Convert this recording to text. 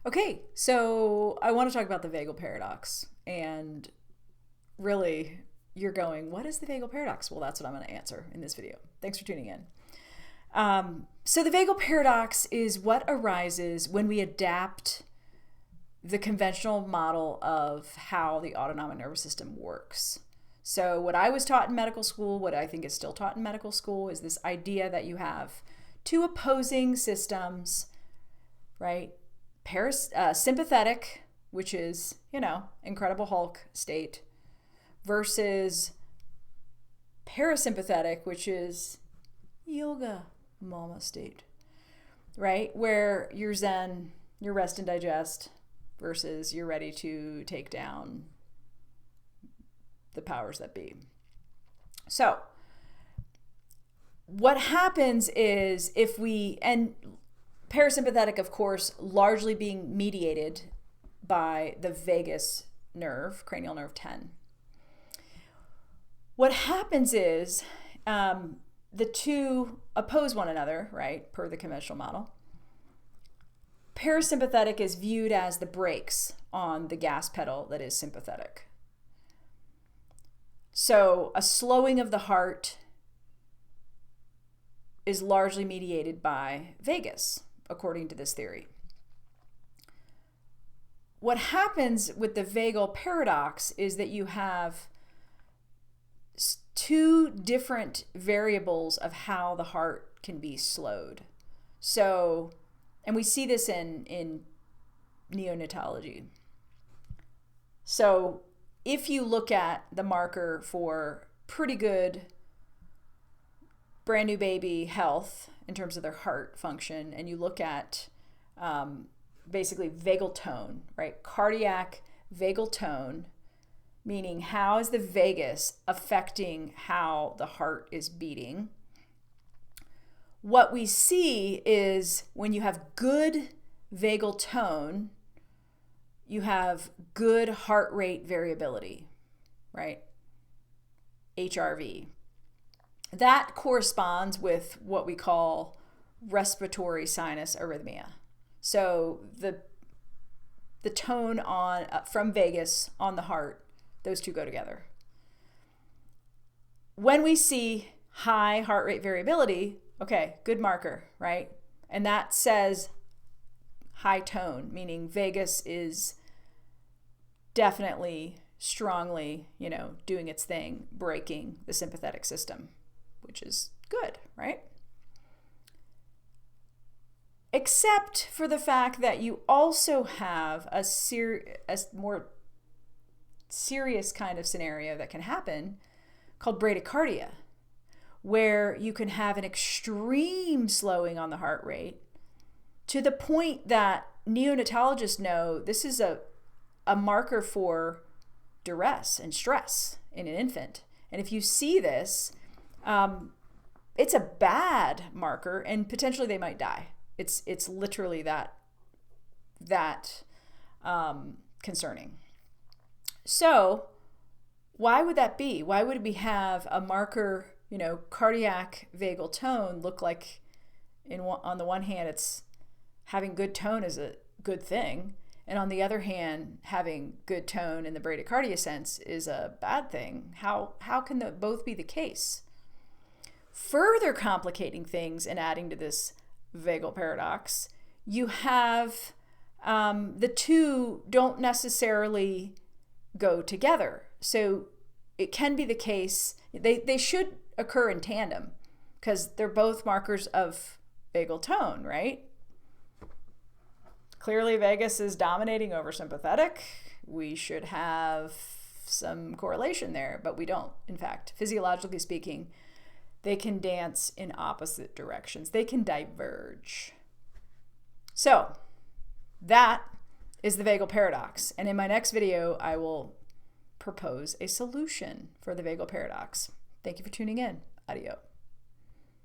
Okay, so I want to talk about the vagal paradox. And really, you're going, what is the vagal paradox? Well, that's what I'm going to answer in this video. Thanks for tuning in. So the vagal paradox is what arises when we adapt the conventional model of how the autonomic nervous system works. So what I was taught in medical school, what I think is still taught in medical school, is this idea that you have two opposing systems, right? Sympathetic, which is, Incredible Hulk state, versus parasympathetic, which is yoga mama state, right? Where you're zen, you're rest and digest, versus you're ready to take down the powers that be. So what happens is and parasympathetic, of course, largely being mediated by the vagus nerve, cranial nerve 10. What happens is the two oppose one another, right, per the conventional model. Parasympathetic is viewed as the brakes on the gas pedal that is sympathetic. So a slowing of the heart is largely mediated by vagus, according to this theory. What happens with the vagal paradox is that you have two different variables of how the heart can be slowed. So, and we see this in neonatology. So if you look at the marker for pretty good brand new baby health in terms of their heart function, and you look at basically vagal tone, right? Cardiac vagal tone, meaning how is the vagus affecting how the heart is beating. What we see is when you have good vagal tone, you have good heart rate variability, right? HRV. That corresponds with what we call respiratory sinus arrhythmia. So the tone on from vagus on the heart, those two go together. When we see high heart rate variability, okay, good marker, right? And that says high tone, meaning vagus is definitely strongly, doing its thing, breaking the sympathetic system, which is good, right? Except for the fact that you also have a more serious kind of scenario that can happen called bradycardia, where you can have an extreme slowing on the heart rate to the point that neonatologists know this is a marker for duress and stress in an infant. And if you see this, it's a bad marker, and potentially they might die. It's literally that concerning. So why would that be? Why would we have a marker, cardiac vagal tone look like on the one hand it's having good tone is a good thing, and on the other hand having good tone in the bradycardia sense is a bad thing? How can both be the case? Further complicating things and adding to this vagal paradox, you have the two don't necessarily go together. So it can be the case, they should occur in tandem because they're both markers of vagal tone, right? Clearly vagus is dominating over sympathetic. We should have some correlation there, but we don't. In fact, physiologically speaking, they can dance in opposite directions. They can diverge. So that is the vagal paradox. And in my next video, I will propose a solution for the vagal paradox. Thank you for tuning in. Adios.